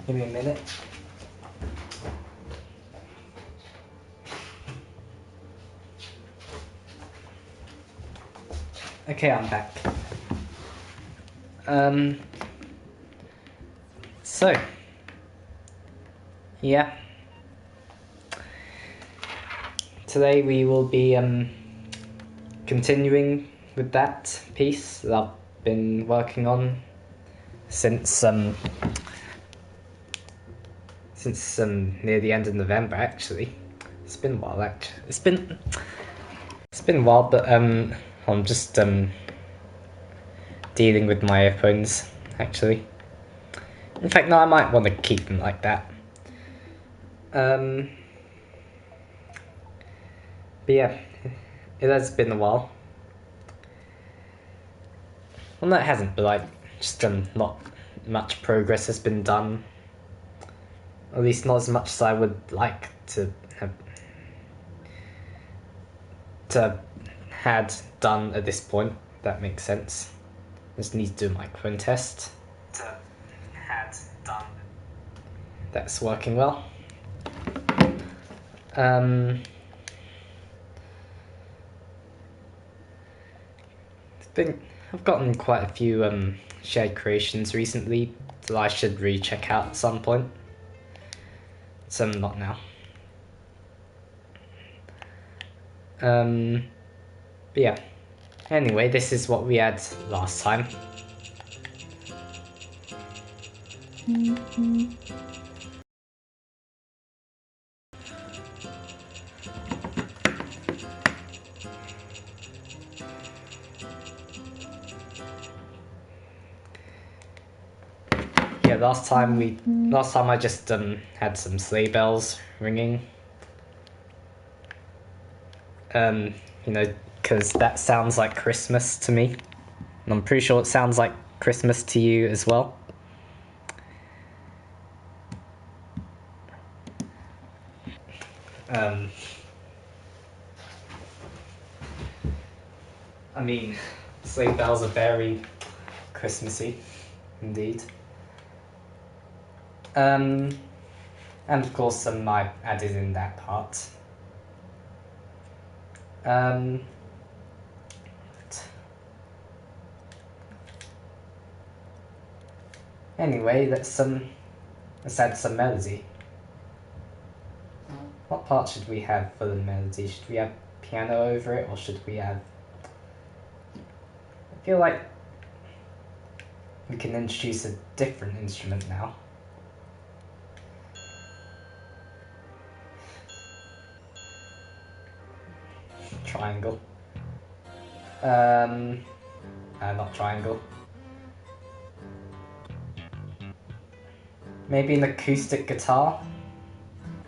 Give me a minute. Okay, I'm back. So, yeah. Today we will be continuing with that piece that I've been working on since near the end of November. Actually, it's been a while. Actually, it's been a while, but I'm just dealing with my earphones. Actually, in fact, no, I might want to keep them like that. But yeah, it has been a while. Well, no, it hasn't, but like, just not much progress has been done. At least not as much as I would like to have had done at this point. If that makes sense. Just need to do a microphone test. That's working well. I've gotten quite a few shared creations recently that I should really check out at some point. Some not now. But yeah. Anyway, this is what we had last time. Yeah, last time I just had some sleigh bells ringing. You know, because that sounds like Christmas to me. And I'm pretty sure it sounds like Christmas to you as well. I mean, sleigh bells are very Christmassy, indeed. And of course some I added in that part. Anyway, let's add some melody. What part should we have for the melody? Should we have piano over it, or should we have... I feel like we can introduce a different instrument now. Triangle. Not triangle. Maybe an acoustic guitar?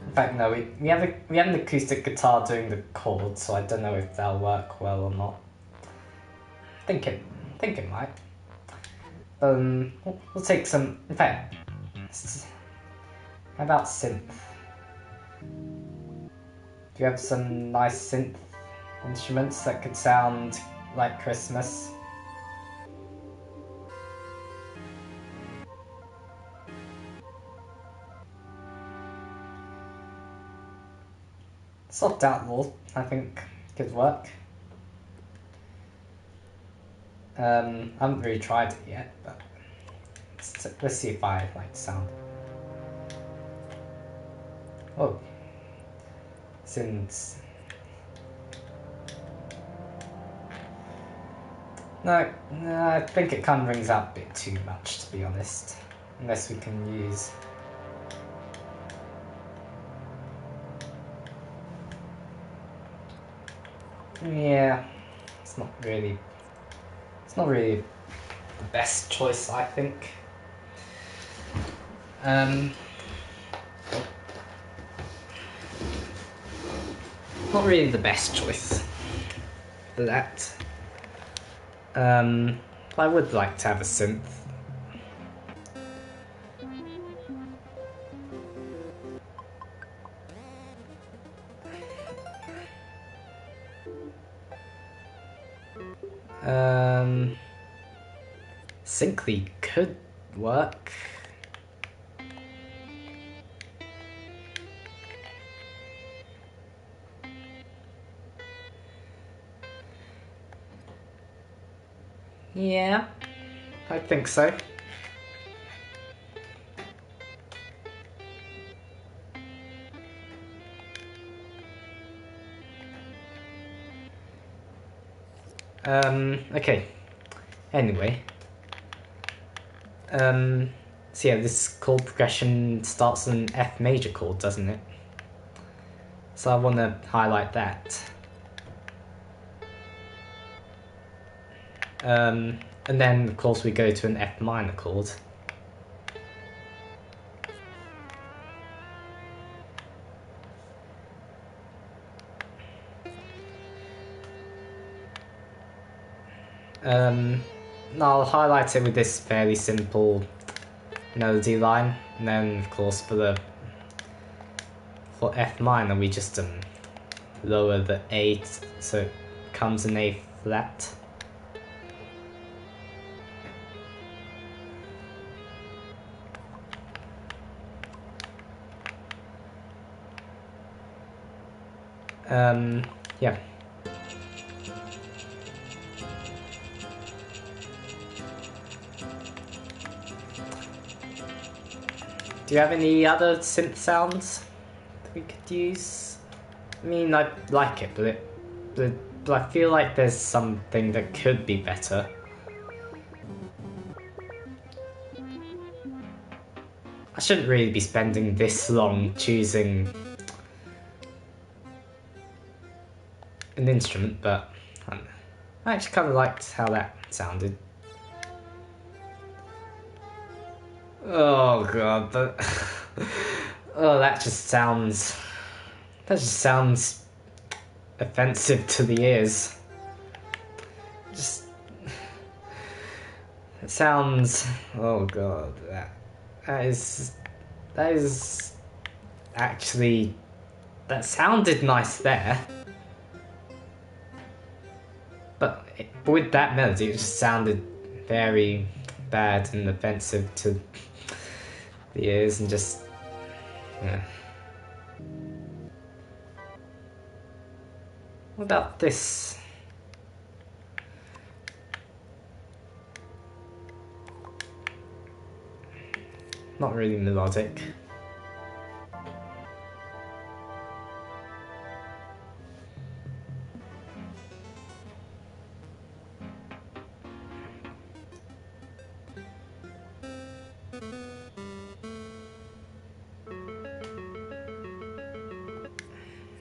In fact, no, we have an acoustic guitar doing the chords, so I don't know if that'll work well or not. I think it might. We'll take some... In fact, how about synth? Do you have some nice synth instruments that could sound like Christmas? Soft Outlaw, I think, could work. I haven't really tried it yet, but let's see if I like the sound. Oh, since no, I think it kind of rings out a bit too much, to be honest. Unless we can use... Yeah, it's not really the best choice, I think. Not really the best choice for that. I would like to have a synth. Syncly could work. Yeah, I think so. Okay. Anyway. So yeah, this chord progression starts in F major chord, doesn't it? So I want to highlight that. And then, of course, we go to an F minor chord. I'll highlight it with this fairly simple melody line, and then, of course, for F minor, we just lower the A so it comes in A flat. Yeah. Do you have any other synth sounds that we could use? I mean, I like it, but I feel like there's something that could be better. I shouldn't really be spending this long choosing an instrument, but I don't know. I actually kind of liked how that sounded. Oh god, oh, that just sounds offensive to the ears. Just it sounds. Oh god, that is actually that sounded nice there, but with that melody, it just sounded very bad and offensive to the ears, and just yeah. What about this? Not really melodic.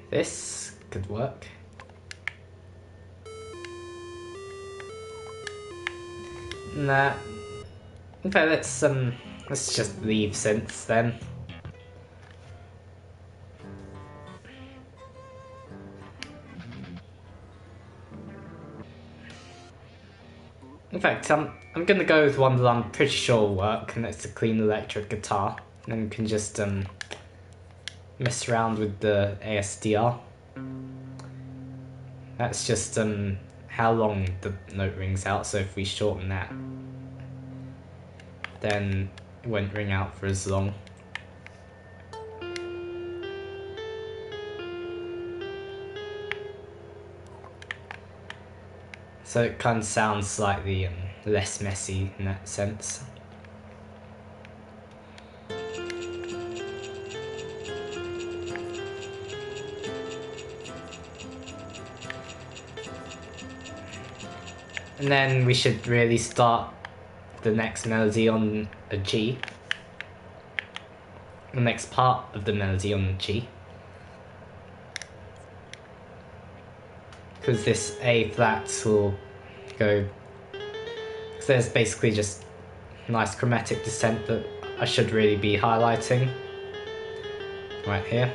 This could work. Nah. In fact, let's just leave synths then. In fact, I'm gonna go with one that I'm pretty sure will work, and that's the clean electric guitar. And then we can just mess around with the ASDR. That's just how long the note rings out. So if we shorten that, then it won't ring out for as long. So it kind of sounds slightly less messy in that sense. And then we should really start the next melody on a G. The next part of the melody on the G. Because this A flat will go. Because there's basically just nice chromatic descent that I should really be highlighting. Right here.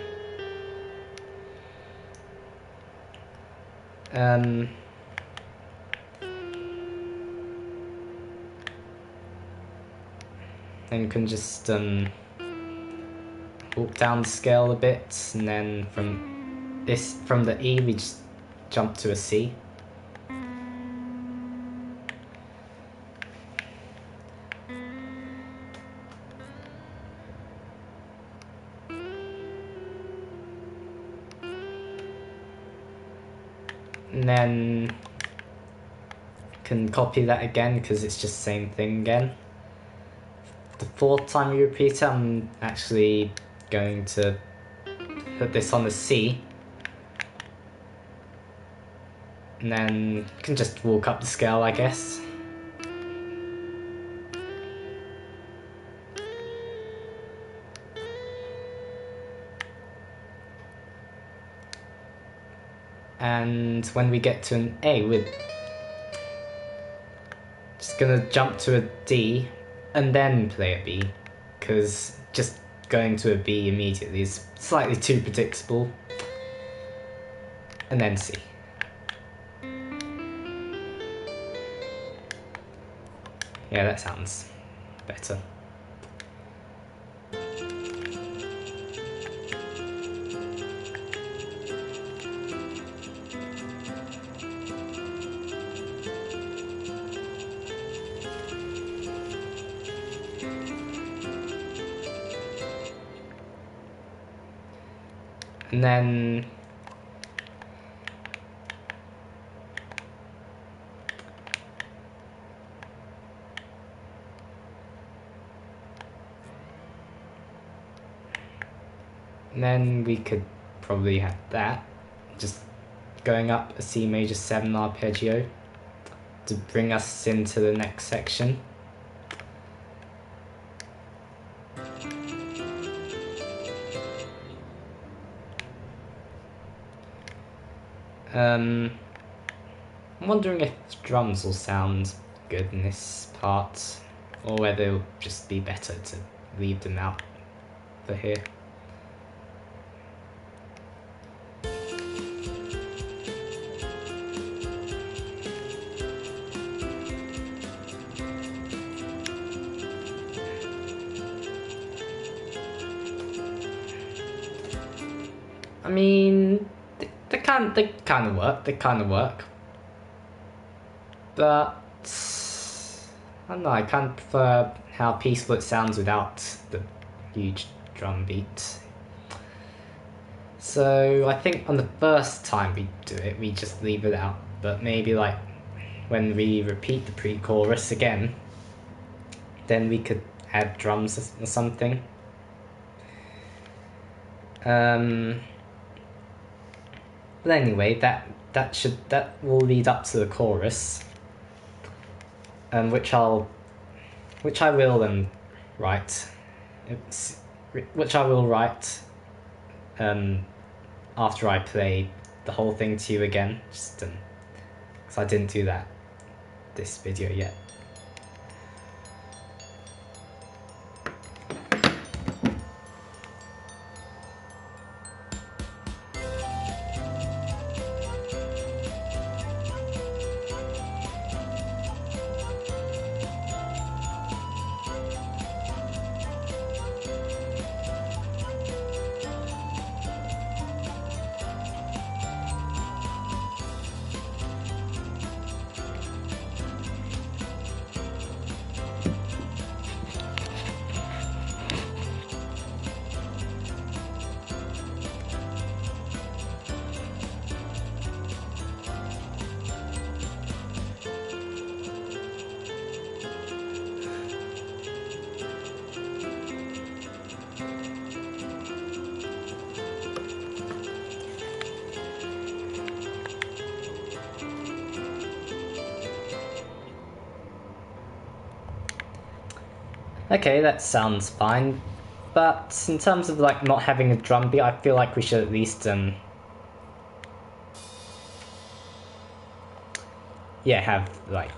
Then you can just walk down the scale a bit, and then from the E we just jump to a C. And then can copy that again because it's just the same thing again. The 4th time you repeat it, I'm actually going to put this on the C. And then you can just walk up the scale, I guess. And when we get to an A, we're just gonna jump to a D and then play a B, because just going to a B immediately is slightly too predictable. And then C. Yeah, that sounds better. And then we could probably have that, just going up a C major 7 arpeggio to bring us into the next section. I'm wondering if drums will sound good in this part, or whether it'll just be better to leave them out for here. I mean, they kind of work, but I don't know. I kind of prefer how peaceful it sounds without the huge drum beat. So I think on the first time we do it, we just leave it out. But maybe like when we repeat the pre-chorus again, then we could add drums or something. But anyway, that will lead up to the chorus, which I will write. Which I will write after I play the whole thing to you again, just because I didn't do that this video yet. Okay, that sounds fine, but in terms of like not having a drum beat, I feel like we should at least have like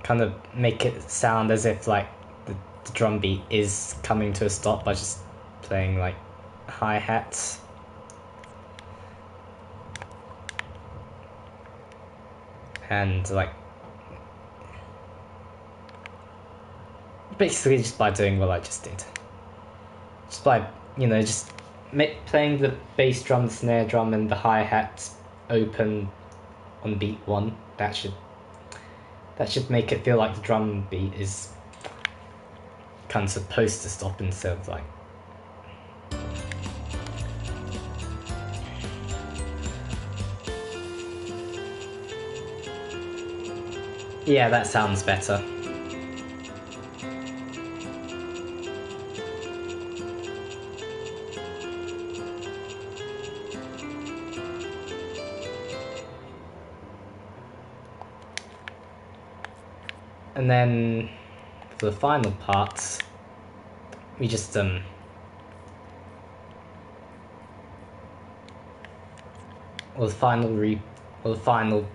kind of make it sound as if like the drum beat is coming to a stop by just playing like hi-hats. And like basically just by doing what I just did. Just by, just playing the bass drum, the snare drum, and the hi-hats open on beat 1. That should make it feel like the drum beat is kind of supposed to stop instead of like. Yeah, that sounds better. And then for the final parts, we just well, the final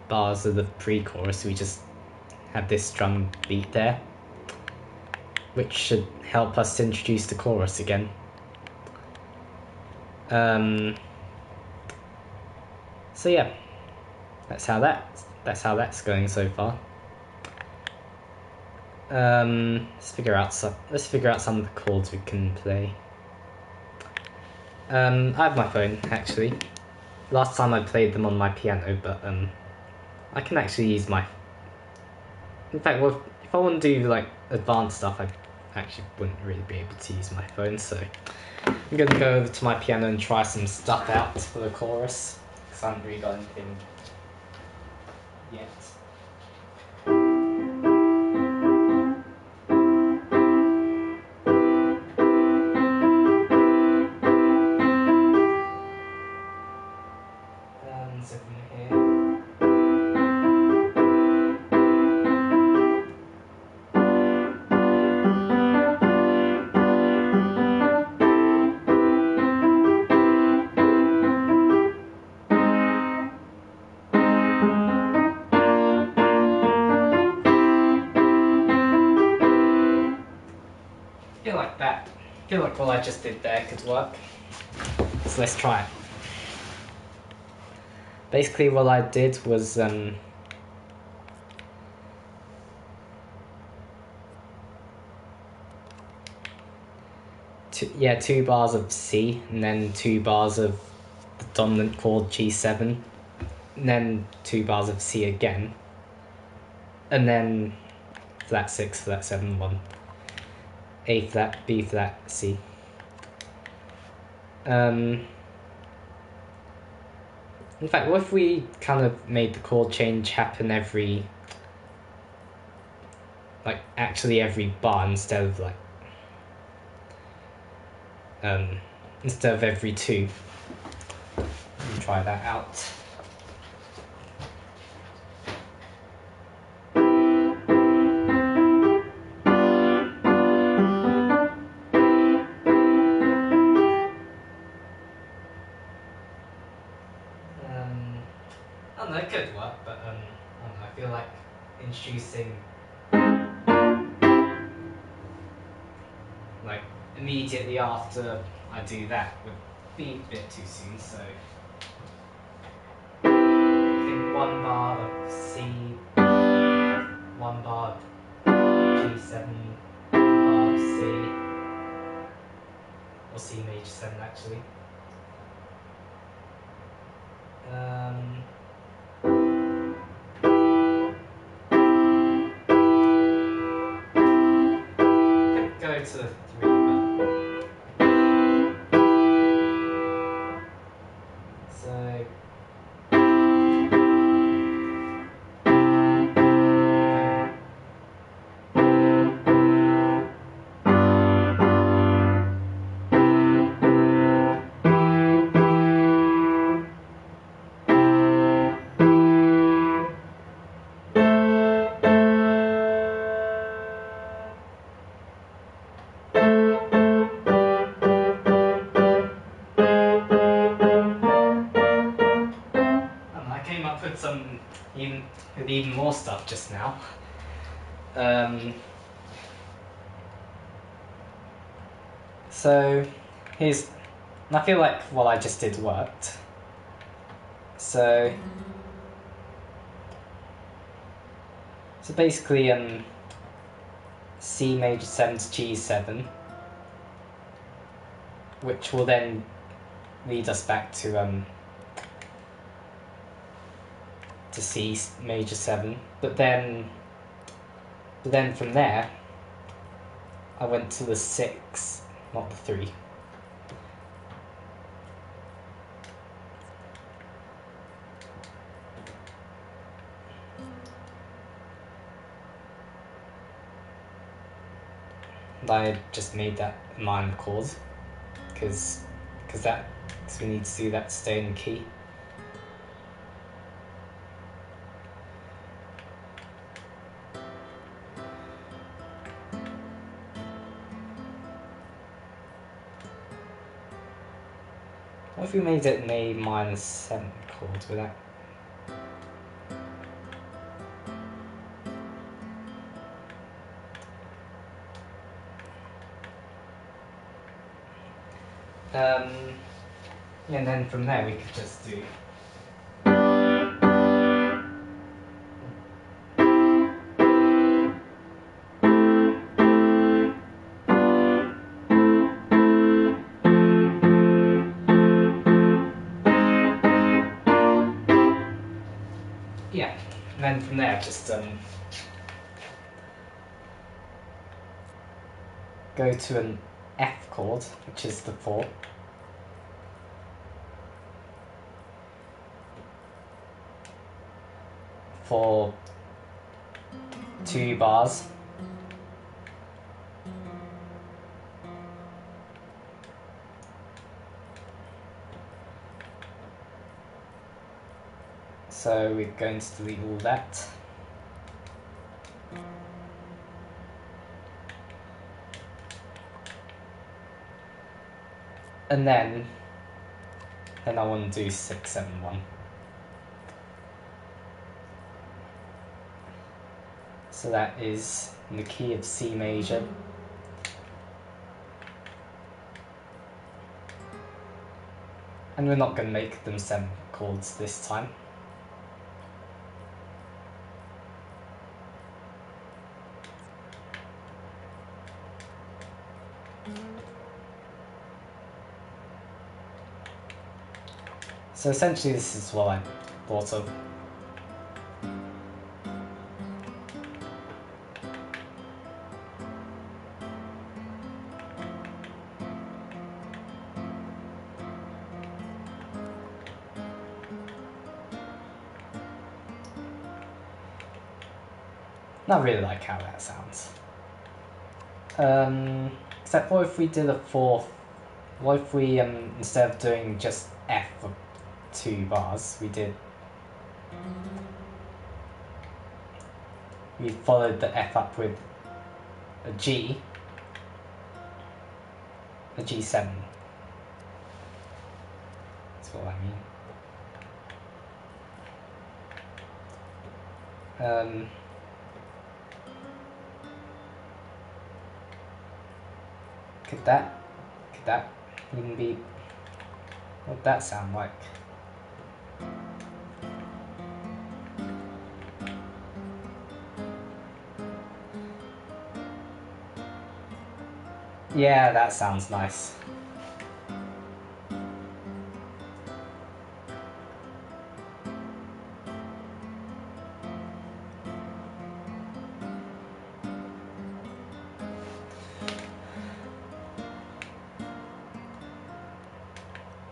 bars of the pre-chorus, we just have this drum beat there, which should help us introduce the chorus again. So yeah, that's how that's going so far. Let's figure out some of the chords we can play. I have my phone actually. Last time I played them on my piano, but I can actually use my. In fact, well, if I want to do like advanced stuff, I actually wouldn't really be able to use my phone. So I'm gonna go over to my piano and try some stuff out for the chorus, because I haven't really got anything yet. So from here. I feel like what I just did there could work. So let's try it. Basically what I did was two bars of C, and then 2 bars of the dominant chord G7, and then 2 bars of C again, and then flat 6, flat 7, 1, A flat, B flat, C. In fact, what if we kind of made the chord change happen every bar instead of every 2? Let me try that out. I don't know, it could work, but I don't know, I feel like introducing like immediately after I do that would be a bit too soon, so I think 1 bar of C, 1 bar of G7, 1 bar of C, or C major 7 actually. Could go to 3, but so. With even more stuff just now. So I feel like what I just did worked. So basically C major 7 to G7, which will then lead us back to C major 7, but then from there I went to the 6, not the 3. I just made that a minor chord because we need to do that to stay in key. What if we made it an A minor 7 chord with that? And then from there we could just do. Yeah, and then from there just go to an F chord, which is the 4. For 2 bars. So we're going to delete all that. And then I want to do 6, 7, 1. So that is in the key of C major. And we're not going to make them 7 chords this time. So essentially this is what I thought of. Not really like how that sounds. Except what if we did a 4th? What if we, instead of doing just F for 2 bars, we followed the F up with a G, a G7. That's what I mean. Could that even be, what'd that sound like? Yeah, that sounds nice.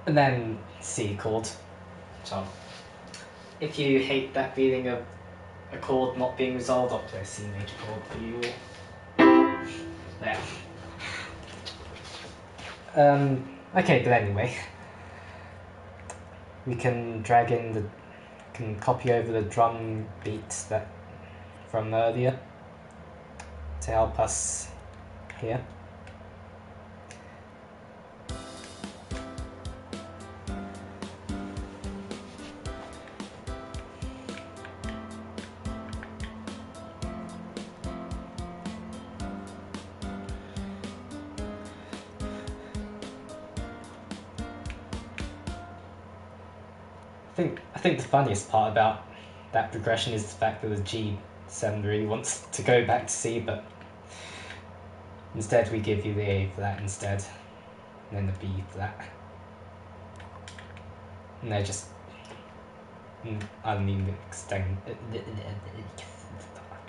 And then C chord. So, if you hate that feeling of a chord not being resolved, I'll play a C major chord for you. There. Okay, but anyway, we can copy over the drum beats that from earlier to help us here. I think the funniest part about that progression is the fact that the G7 really wants to go back to C, but instead we give you the A for that instead, and then the B for that. And they're just, I don't even extend,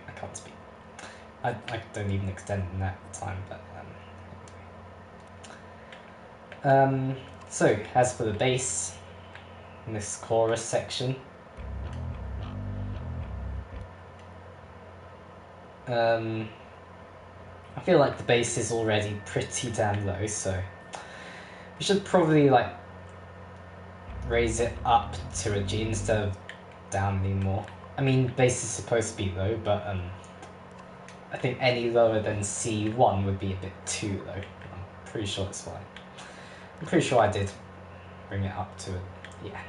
I can't speak. I don't even extend in that time, but so as for the bass in this chorus section, I feel like the bass is already pretty damn low, so we should probably like raise it up to a G instead of down anymore. I mean, bass is supposed to be low, but I think any lower than C1 would be a bit too low. I'm pretty sure it's fine. I'm pretty sure I did bring it up to it, yeah.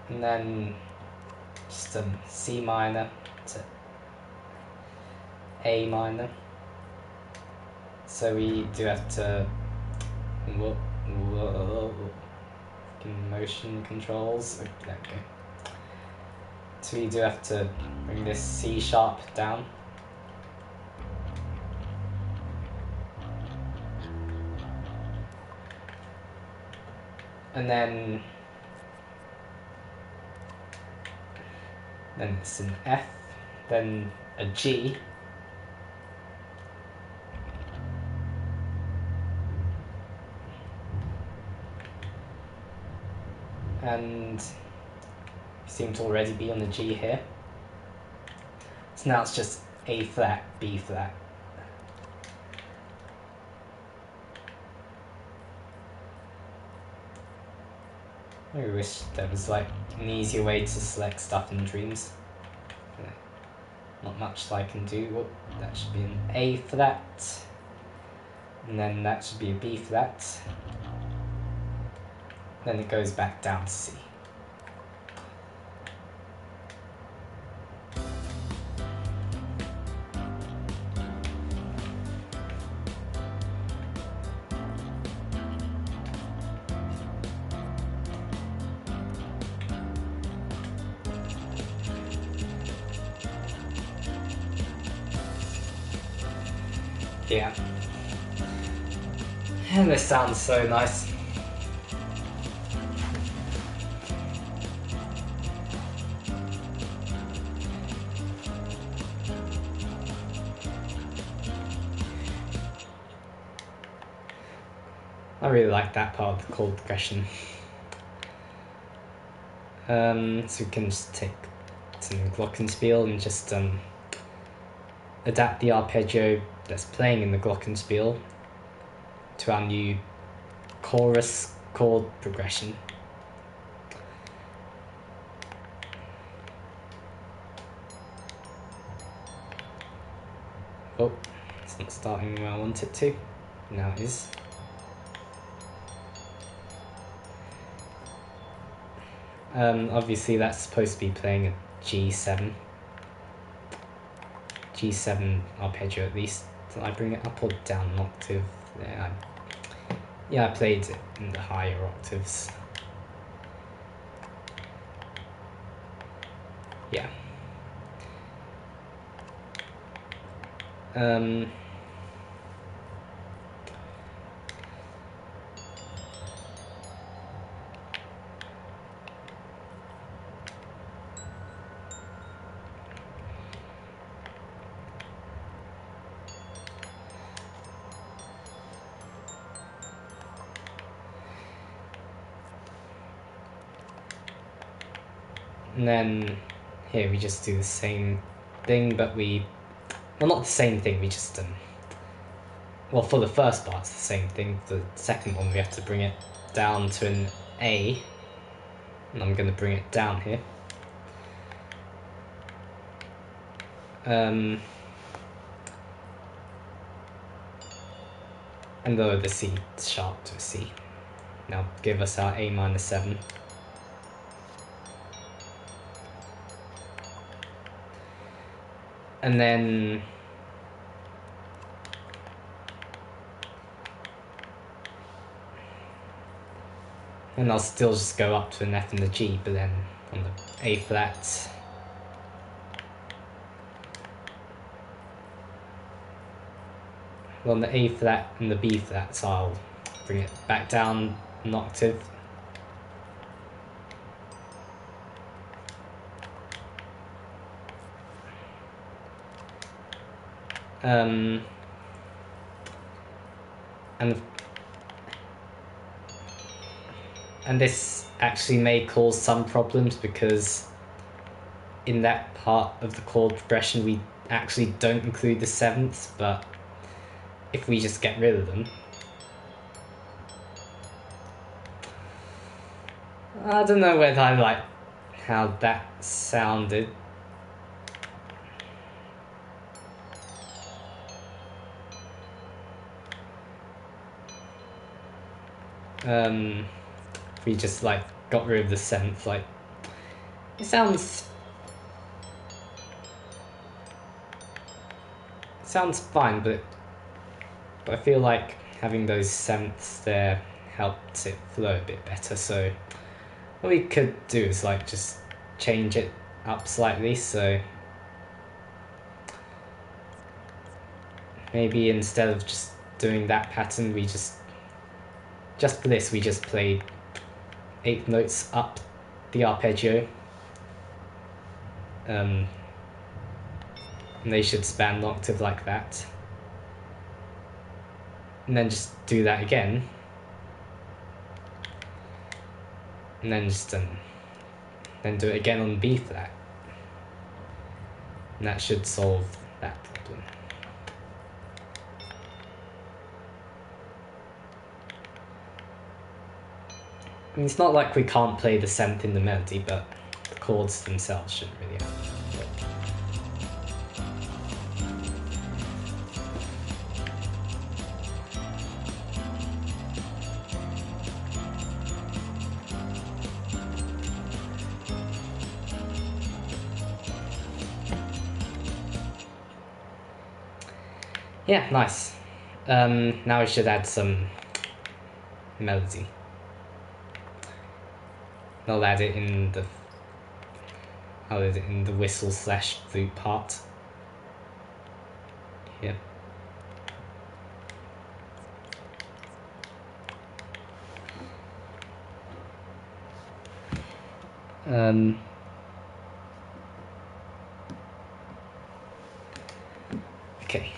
And then just C minor to A minor. So we do have to motion controls. Okay, there we go. So we do have to bring this C sharp down. And then it's an F, then a G, and we seem to already be on the G here. So now it's just A flat, B flat. I wish there was like an easier way to select stuff in Dreams. Not much I can do. Well, that should be an A flat, and then that should be a B flat. Then it goes back down to C. Yeah. And this sounds so nice. I really like that part of the chord progression. So we can just take some glockenspiel and just adapt the arpeggio that's playing in the glockenspiel to our new chorus chord progression. Oh, it's not starting where I want it to. Now it is. Obviously that's supposed to be playing a G7 arpeggio at least. Did I bring it up or down an octave? Yeah, I played it in the higher octaves. Yeah. And then here we just do the same thing, but well, not the same thing, we just, well, for the first part it's the same thing. The second one we have to bring it down to an A, and I'm going to bring it down here. And lower the C sharp to a C. Now give us our A minor 7. And then I'll still just go up to an F and a G, but then on the A flat, well, on the A flat and the B flats, I'll bring it back down an octave. And And this actually may cause some problems because in that part of the chord progression we actually don't include the sevenths, but if we just get rid of them, I don't know whether I like how that sounded. If we just like got rid of the seventh, like it sounds fine, but I feel like having those sevenths there helped it flow a bit better. So what we could do is like just change it up slightly. So maybe instead of just doing that pattern, we just for this we just played 8 notes up the arpeggio. And they should span an octave like that. And then just do that again. And then just then do it again on B flat. And that should solve that problem. I mean, it's not like we can't play the seventh in the melody, but the chords themselves shouldn't really have to work. Yeah, nice. Now we should add some melody. I'll add it in the whistle slash flute part. Here. Okay.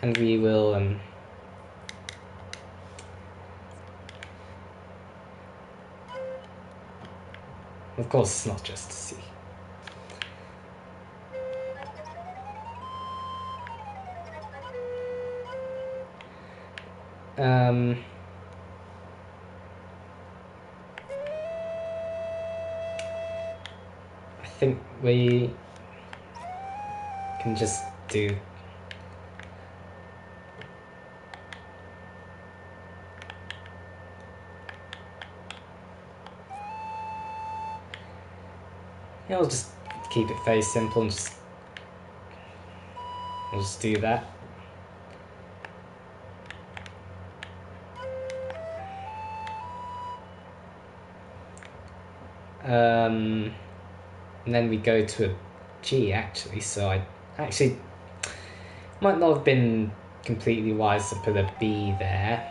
And we will of course it's not just C. I think we can just do I'll just keep it very simple and I'll just do that. And then we go to a G actually, so I actually might not have been completely wise to put a B there.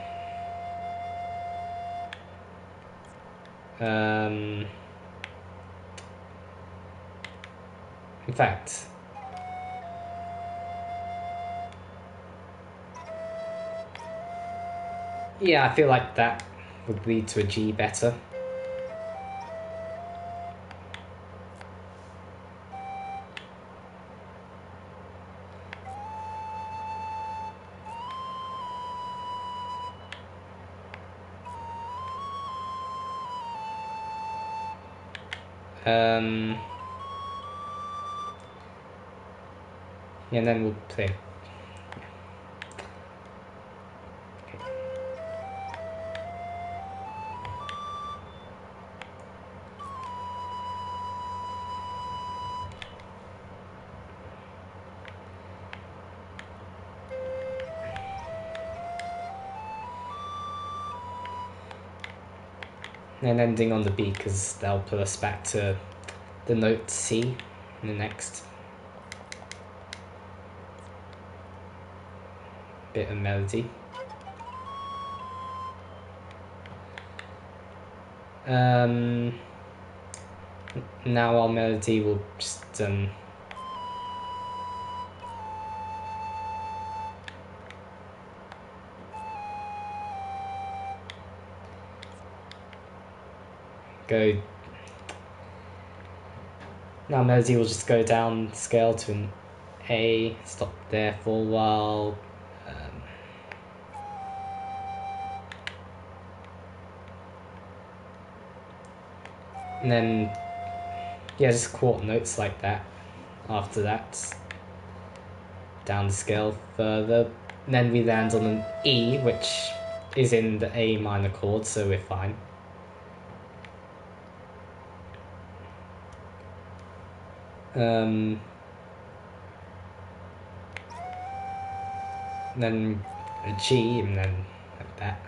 In fact, yeah, I feel like that would lead to a G better. Yeah, and then we'll play. And ending on the B because that'll put us back to the note C in the next bit of melody. Now our melody will just go. Now melody will just go down scale to an A, stop there for a while. And then, yeah, just quarter notes like that. After that, down the scale further. And then we land on an E, which is in the A minor chord, so we're fine. And then a G, and then like that.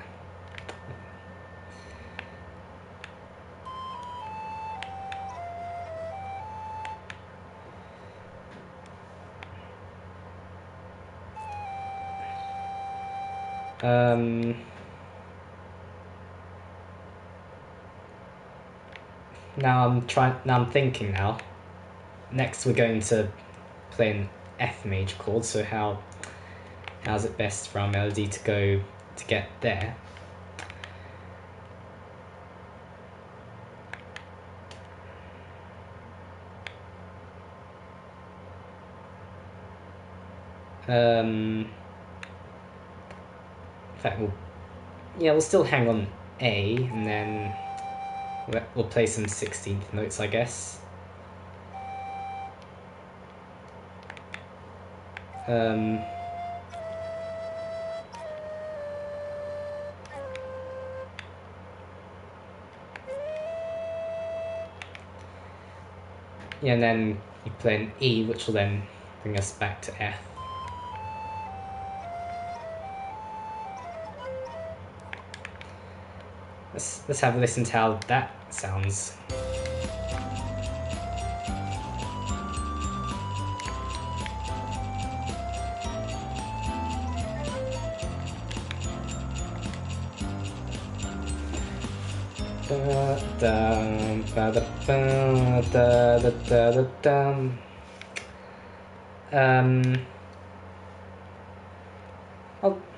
Now I'm thinking now. Next we're going to play an F major chord, so how's it best for our melody to go to get there? In fact, we'll still hang on A, and then we'll play some 16th notes, I guess. Yeah, and then you play an E, which will then bring us back to F. Let's have a listen to how that sounds.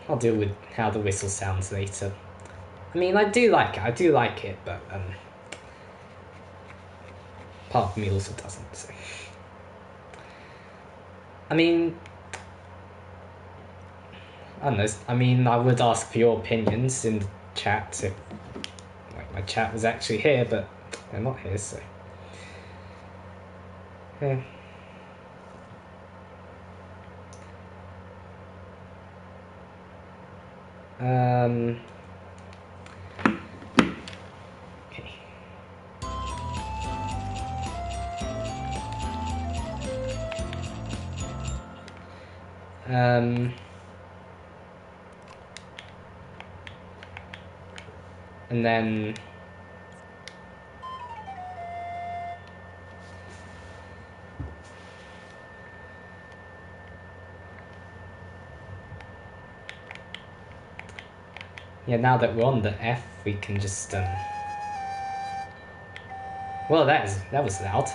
I'll deal with how the whistle sounds later. I mean, I do like it, but part of me also doesn't. So. I mean, I don't know. I mean, I would ask for your opinions in the chat if my chat was actually here, but they're not here, so. Yeah. Okay. And then yeah, now that we're on the F, we can just well, that was loud.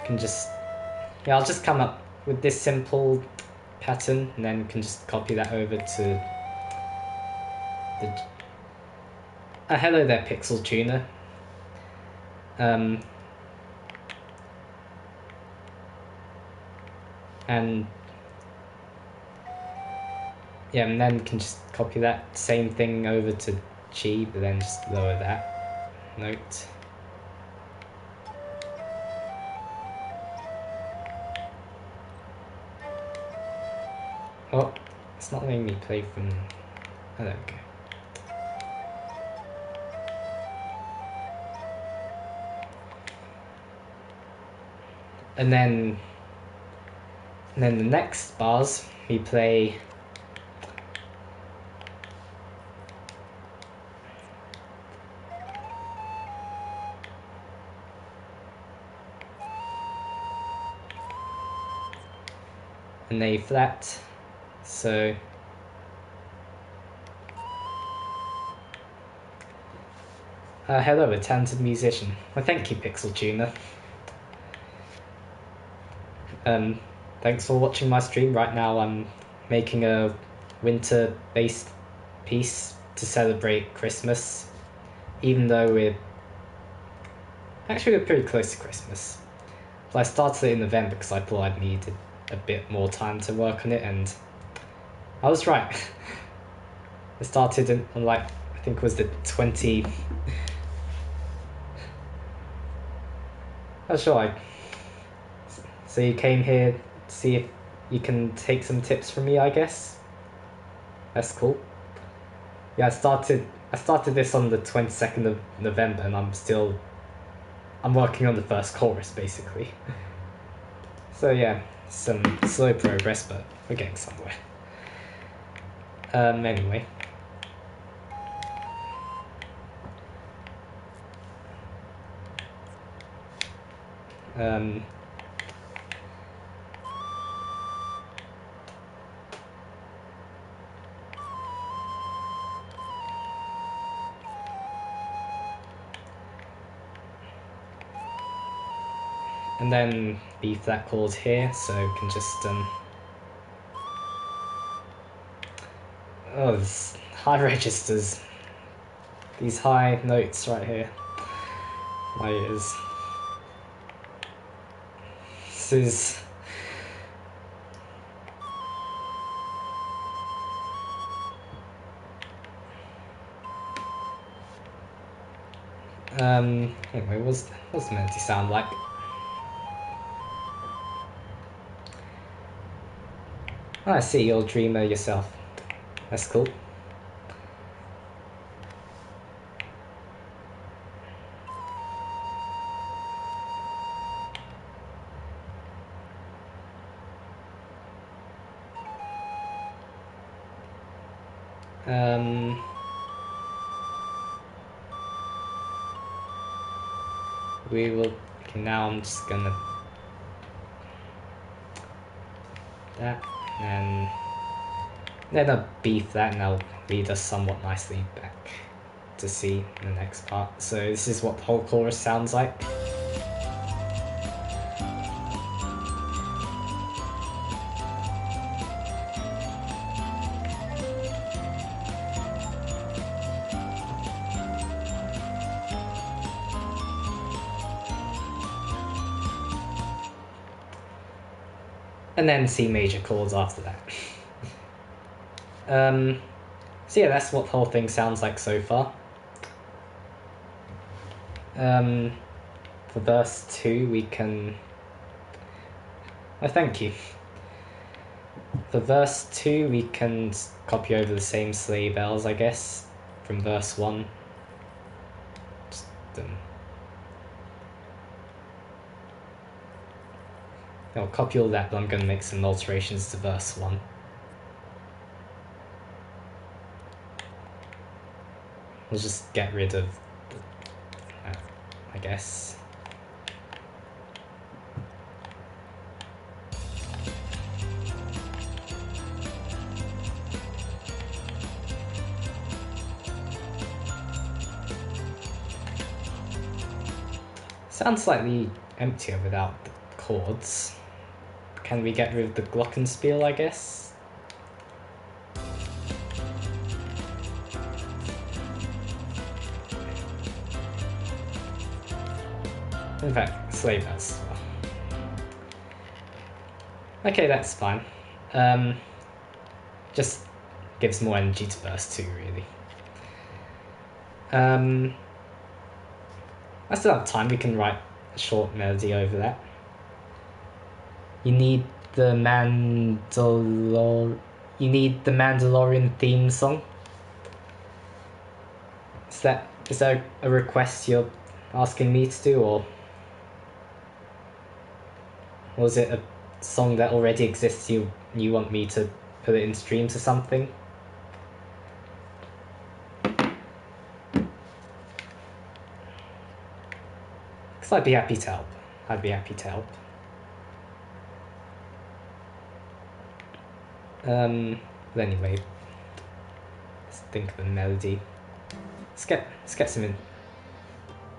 Can just I'll just come up with this simple pattern, and then can just copy that over to the. Hello there, Pixel Tuner. And yeah, and then can just copy that same thing over to G, but then just lower that note. Oh, it's not letting me play from. Oh, there we go. And then the next bars we play an A flat, so hello, a talented musician. Well, thank you, Pixel Tuner. Thanks for watching my stream. Right now I'm making a winter-based piece to celebrate Christmas, even though we're pretty close to Christmas. So I started it in November because I thought I needed a bit more time to work on it, and I was right. I started on like, I think it was the 20... Not sure, like... So you came here to see if you can take some tips from me, I guess? That's cool. Yeah, I started this on the 22nd of November, and I'm working on the first chorus, basically. So yeah, some slow progress, but we're getting somewhere. Anyway. And then B flat chords here, so we can just oh, there's high registers. These high notes right here. My ears. This is... Anyway, what's the melody sound like? Oh, I see, you're a dreamer yourself. That's cool. We will... Okay, now I'm just gonna... That, and then a B flat, and that'll lead us somewhat nicely back to C in the next part. So this is what the whole chorus sounds like. And then C major chords after that. So yeah, that's what the whole thing sounds like so far. For verse 2 we can... Oh, thank you. For verse 2 we can copy over the same sleigh bells, I guess, from verse 1. Just, I'll copy all that, but I'm going to make some alterations to verse 1. We'll just get rid of, I guess. Sounds slightly emptier without the chords. Can we get rid of the glockenspiel, I guess? In fact, sleigh bells. Okay, that's fine. Just gives more energy to verse 2, really. I still have time, we can write a short melody over that. You need the Mandalorian theme song. Is that a request you're asking me to do, or was it a song that already exists you want me to put it in streams or something? Because I'd be happy to help. But anyway, let's think of a melody. Let's get some in.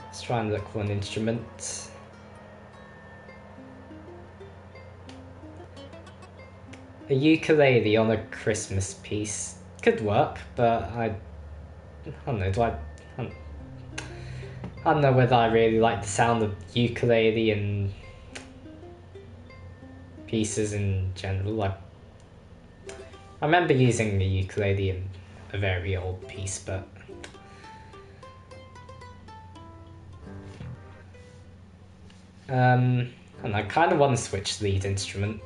Let's try and look for an instrument. A ukulele on a Christmas piece could work, but I don't know. I don't know whether I really like the sound of ukulele and pieces in general. Like, I remember using the ukulele in a very old piece, but and I kind of want to switch lead instrument.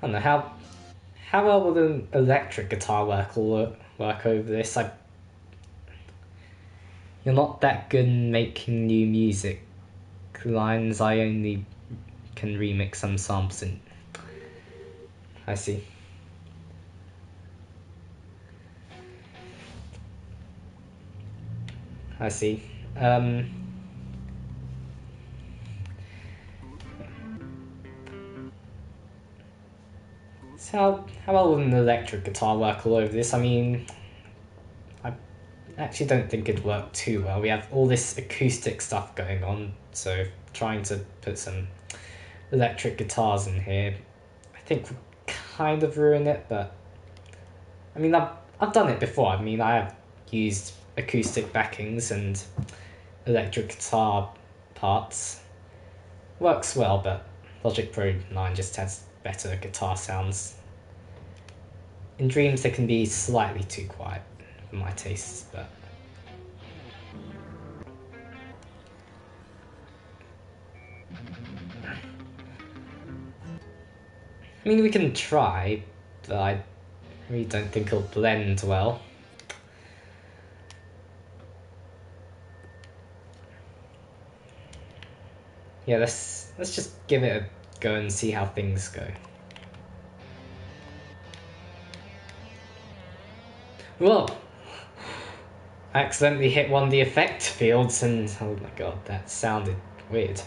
I don't know how well will an electric guitar work over this. You're not that good in making new music lines. I only can remix some samples and I see. I see. So how well will an electric guitar work all over this? I mean, I actually don't think it'd work too well. We have all this acoustic stuff going on, so trying to put some electric guitars in here, I think would kind of ruin it, but I mean, I've done it before. I mean, I have used acoustic backings and electric guitar parts. Works well, but Logic Pro 9 just has better guitar sounds. In Dreams, they can be slightly too quiet for my tastes, but I mean, we can try, but I really don't think it'll blend well. Yeah, let's just give it a go and see how things go. Whoa! I accidentally hit one of the effect fields and oh my god, that sounded weird.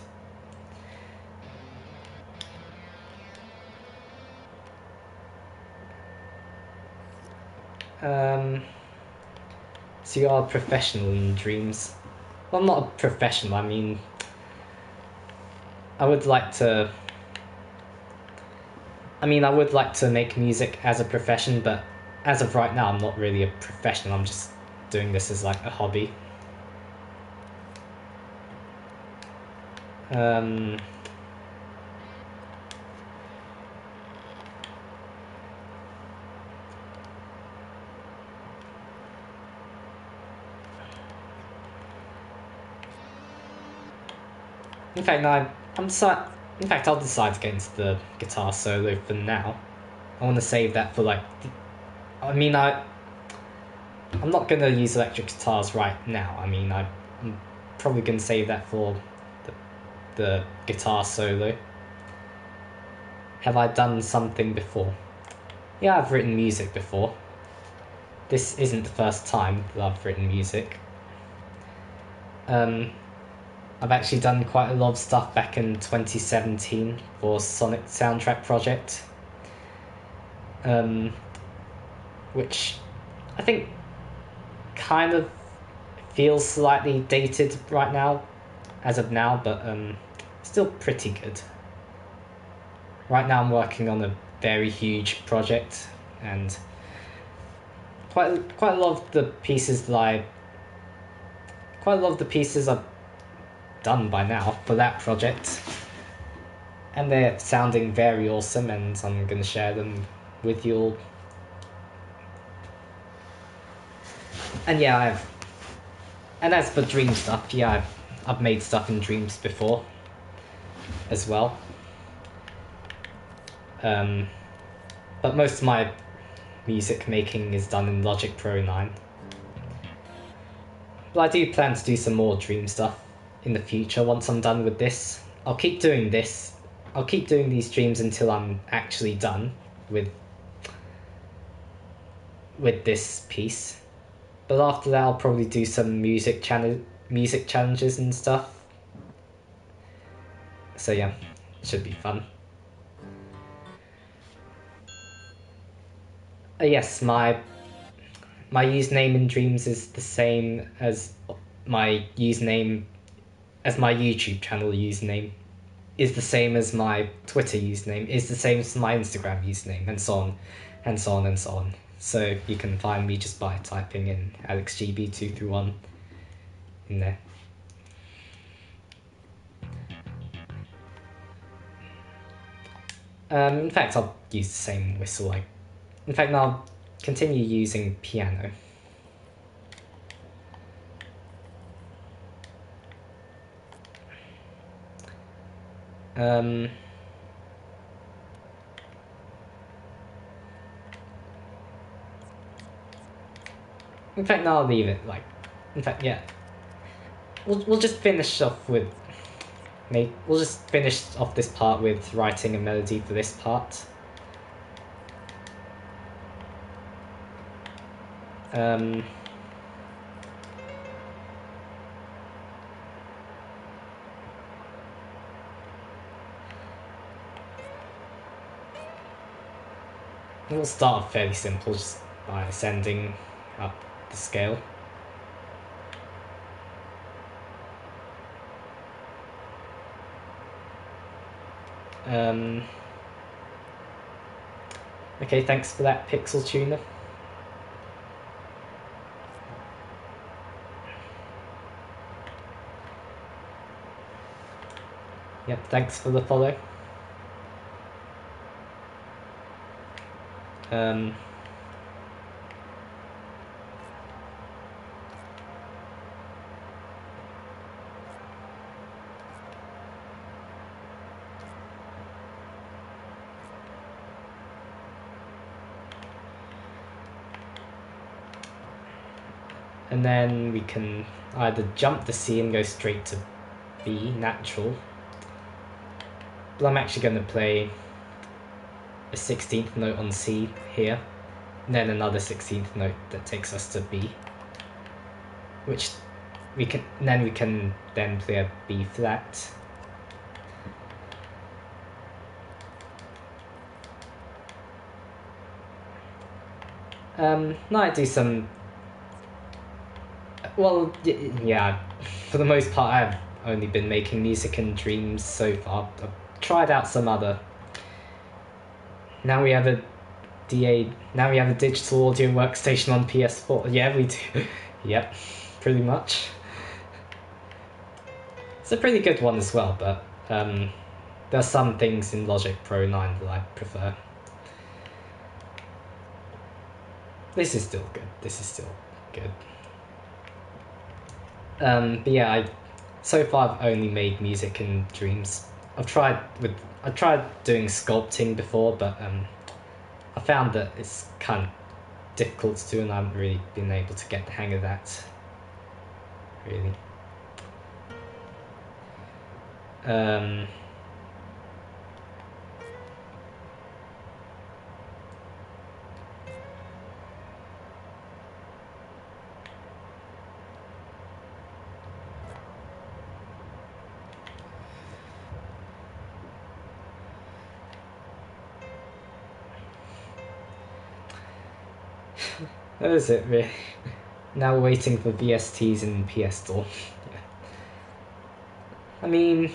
So you are a professional in Dreams. Well, I'm not a professional, I mean, I would like to make music as a profession, but as of right now, I'm not really a professional. I'm just doing this as like a hobby. In fact, no, in fact, I'll decide to get into the guitar solo for now. I want to save that for like. I'm not gonna use electric guitars right now. I mean, I'm probably gonna save that for the guitar solo. Have I done something before? Yeah, I've written music before. This isn't the first time that I've written music. I've actually done quite a lot of stuff back in 2017 for Sonic soundtrack project, which I think kind of feels slightly dated right now, as of now, but still pretty good. Right now I'm working on a very huge project, and quite a lot of the pieces I've done by now for that project, and they're sounding very awesome, and I'm going to share them with you all. And yeah, and as for Dream stuff, yeah, I've made stuff in Dreams before as well. But most of my music making is done in Logic Pro 9. But I do plan to do some more Dream stuff in the future once I'm done with this. I'll keep doing this. I'll keep doing these streams until I'm actually done with this piece. But after that, I'll probably do some music challenges and stuff. So yeah, it should be fun. Yes, my username in Dreams is the same as my username as my YouTube channel username. is the same as my Twitter username, is the same as my Instagram username, and so on, and so on, and so on. So you can find me just by typing in AlexGB231 in there. In fact, I'll use the same whistle. In fact, I'll continue using piano. In fact, no, I'll leave it. In fact, yeah. We'll just finish off with. We'll just finish off this part with writing a melody for this part. We'll start off fairly simple, just by ascending up the scale. Okay, thanks for that, Pixel Tuner. Yep, thanks for the follow. And then we can either jump the C and go straight to B, natural. But I'm actually going to play a 16th note on C here, and then another 16th note that takes us to B, which we can then play a B flat. Now I do some. Well, yeah. For the most part, I've only been making music and dreams so far. I've tried out some other. Now we have a DA. Now we have a digital audio workstation on PS4. Yeah, we do. Yep, pretty much. It's a pretty good one as well, but there are some things in Logic Pro 9 that I prefer. This is still good. This is still good. But yeah, so far I've only made music and dreams. I tried doing sculpting before, but I found that it's kind of difficult to do, and I haven't really been able to get the hang of that. Really. That is it, really. Now waiting for VSTs in PS Store. Yeah. I mean,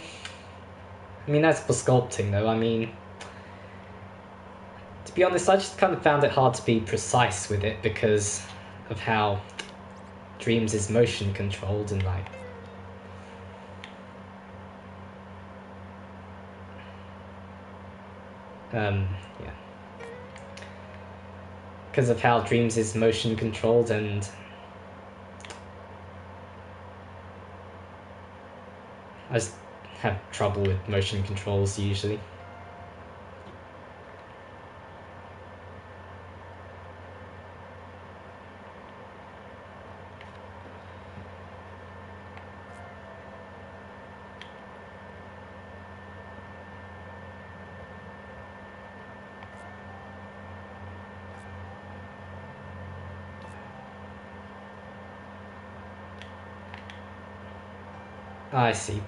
as for sculpting though, to be honest, I just kind of found it hard to be precise with it because of how Dreams is motion controlled and yeah. Because of how Dreams is motion controlled, and I just have trouble with motion controls usually. I see.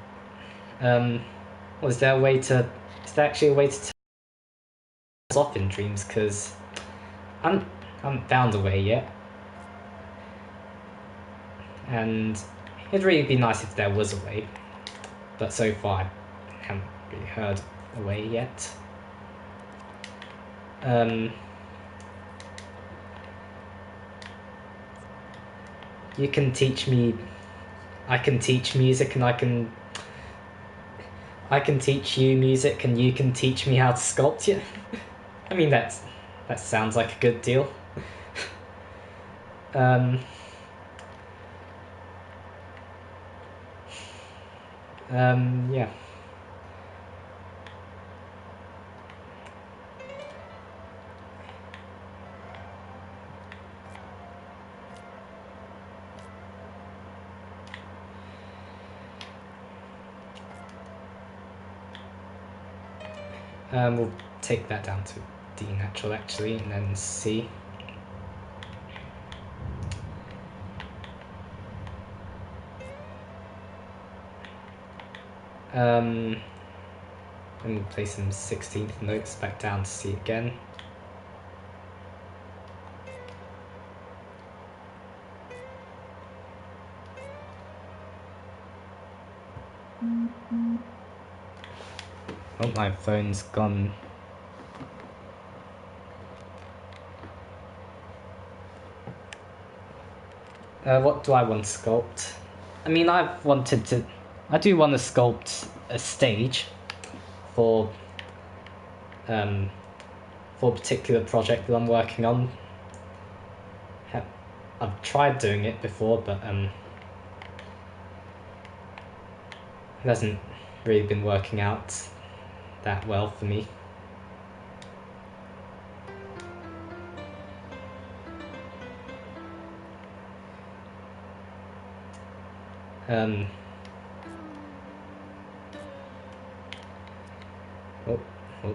Was there a way to? Is there actually a way to turn this off in Dreams? Because I haven't found a way yet, and it'd really be nice if there was a way. But so far, I haven't really heard away yet. You can teach me. I can teach music, and I can teach you music, and you can teach me how to sculpt. Yeah, I mean that sounds like a good deal. Yeah. We'll take that down to D natural actually, and then C. And we'll play some 16th notes back down to C again. Oh, my phone's gone. What do I want to sculpt? I mean, I do want to sculpt a stage for a particular project that I'm working on. I've tried doing it before, but it hasn't really been working out that well for me. Oh, oh.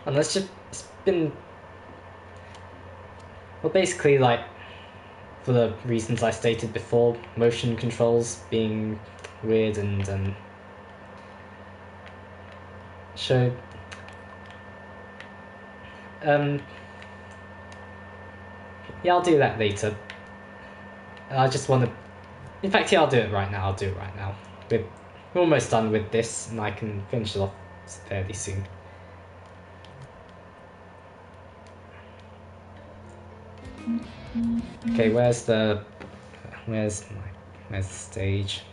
And it's been, well, basically, like, for the reasons I stated before, motion controls being weird, and so yeah, I'll do that later. I just want to, in fact, yeah, I'll do it right now. We're almost done with this, and I can finish it off fairly soon. Okay, where's the stage?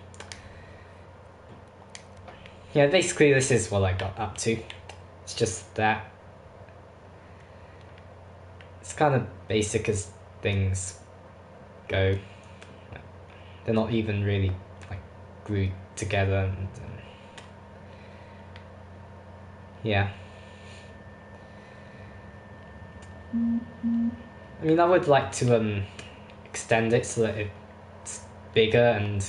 Yeah, basically this is what I got up to. It's just that it's kind of basic as things go. They're not even really like glued together, and yeah. I mean, I would like to extend it so that it's bigger, and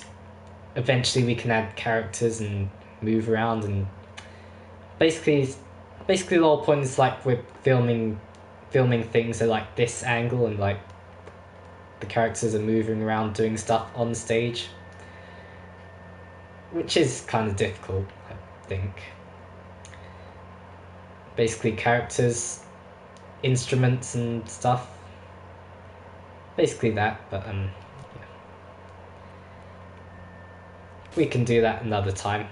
eventually we can add characters and move around, and basically the whole point is like we're filming things at like this angle, and like the characters are moving around doing stuff on stage, which is kind of difficult, I think. Basically characters, instruments and stuff. Basically that, but yeah. We can do that another time.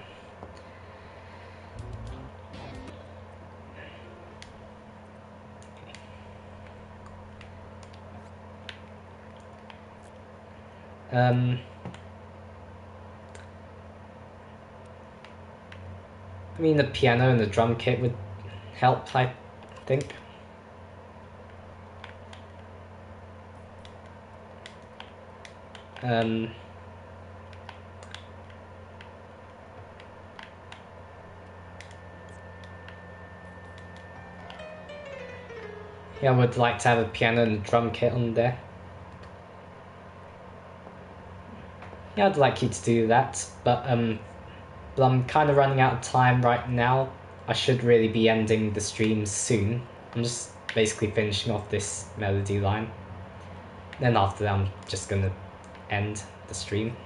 I mean, the piano and the drum kit would help, I think. Yeah, I would like to have a piano and a drum kit on there. Yeah, I'd like you to do that, but I'm kind of running out of time right now. I should really be ending the stream soon. I'm just basically finishing off this melody line. Then after that, I'm just gonna end the stream.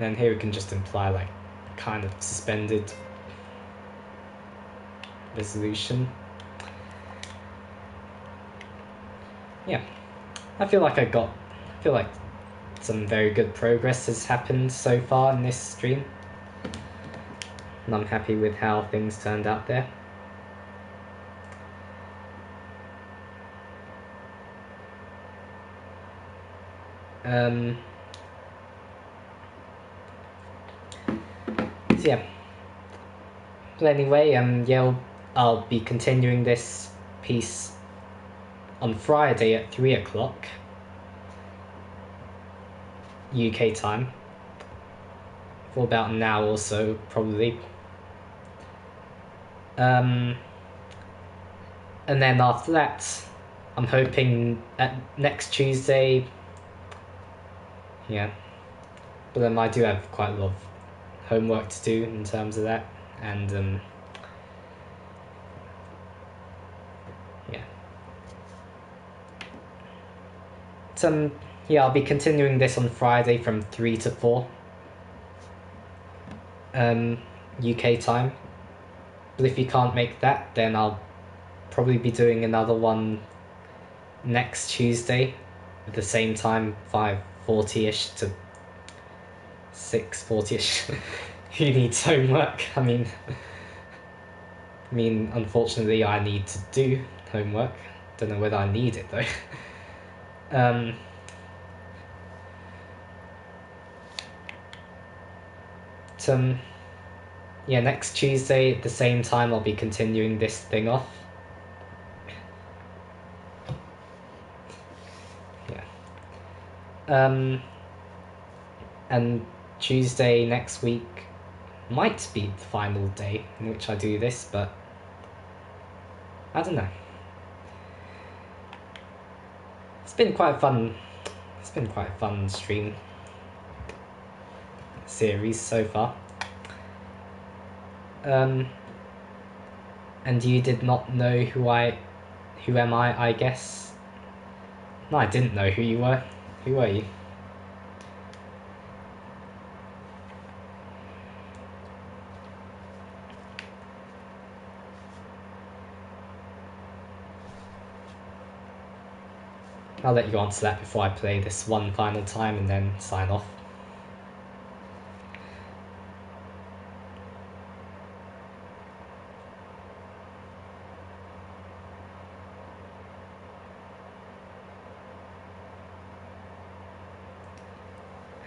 then here we can just imply like kind of suspended resolution. Yeah, I feel like some very good progress has happened so far in this stream, and I'm happy with how things turned out there. So yeah. But anyway, yeah, I'll be continuing this piece on Friday at 3 o'clock UK time for about an hour or so, probably. And then after that, I'm hoping at next Tuesday. Yeah, but then I do have quite a lot of homework to do in terms of that, and yeah. Yeah, I'll be continuing this on Friday from 3 to 4 UK time. But if you can't make that, then I'll probably be doing another one next Tuesday at the same time, 5:40ish to 6:40ish. Who needs homework? I mean, unfortunately, I need to do homework. Don't know whether I need it though. Yeah, next Tuesday at the same time, I'll be continuing this thing off. Yeah. And Tuesday next week might be the final day in which I do this, but I don't know. It's been quite fun. It's been quite a fun stream series so far. And you did not know who am I guess? No, I didn't know who you were. Who were you? I'll let you answer that before I play this one final time and then sign off.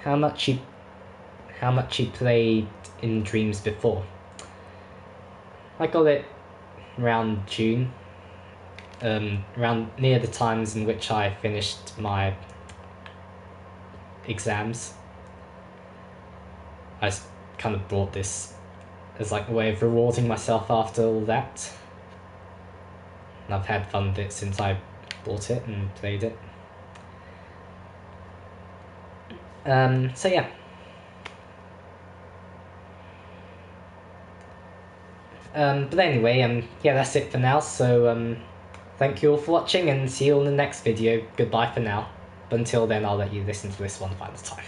How much you played in Dreams before? I got it around June, around near the times in which I finished my exams. I just kind of bought this as like a way of rewarding myself after all that. And I've had fun with it since I bought it and played it. So yeah. But anyway, yeah, that's it for now. So thank you all for watching, and see you all in the next video. Goodbye for now. But until then, I'll let you listen to this one final time.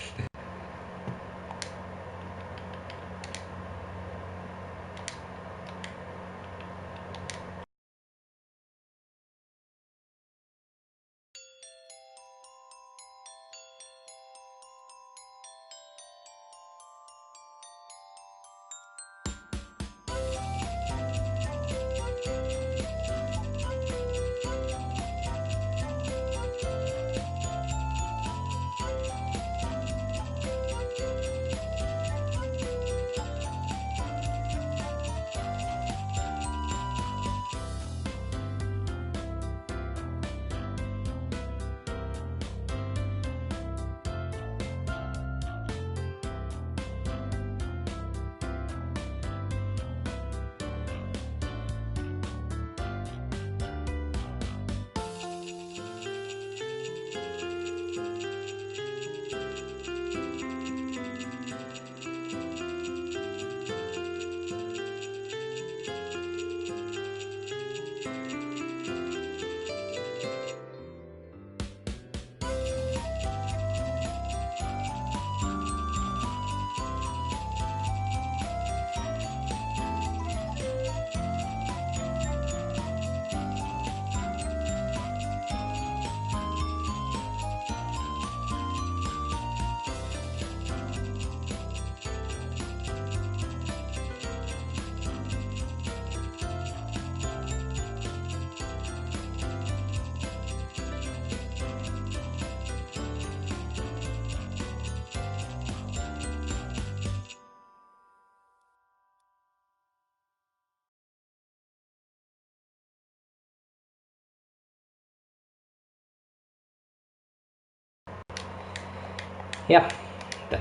Yeah,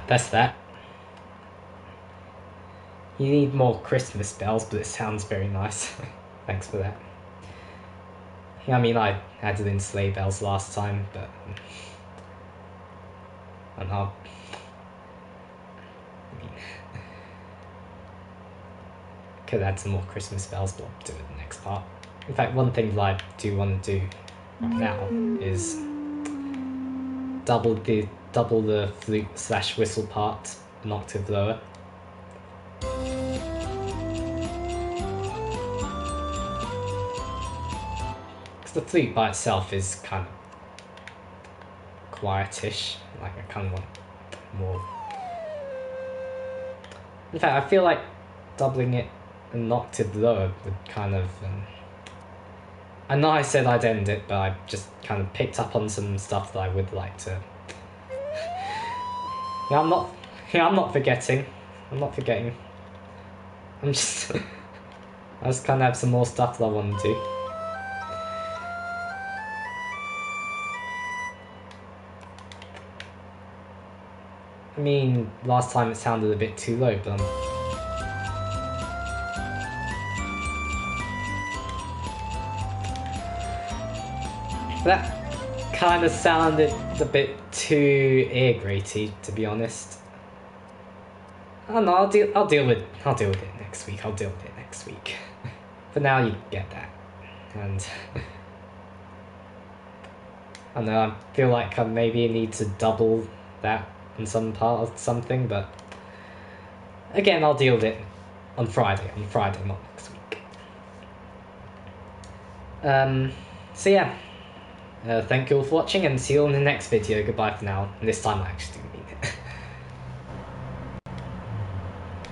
that's that. You need more Christmas bells, but it sounds very nice. Thanks for that. Yeah, I mean, I added in sleigh bells last time, but and could add some more Christmas bells, but I'll do it in the next part. In fact, one thing that I do want to do right now is double the flute/whistle part an octave lower. Because the flute by itself is kind of quietish. Like, I kind of want more. In fact, I feel like doubling it an octave lower would kind of. I know I said I'd end it, but I just kind of picked up on some stuff that I would like to. Yeah, I'm not. Yeah, I'm not forgetting. I'm not forgetting. I'm just. I just kind of have some more stuff that I want to do. I mean, last time it sounded a bit too low, but that kind of sounded a bit too ear grating, to be honest. Oh no, I'll deal with it next week. I'll deal with it next week. For now, you get that, and I don't know. I feel like I maybe need to double that in some part of something, but again, I'll deal with it on Friday. On Friday, not next week. So yeah. Thank you all for watching, and see you all in the next video. Goodbye for now. And this time I actually do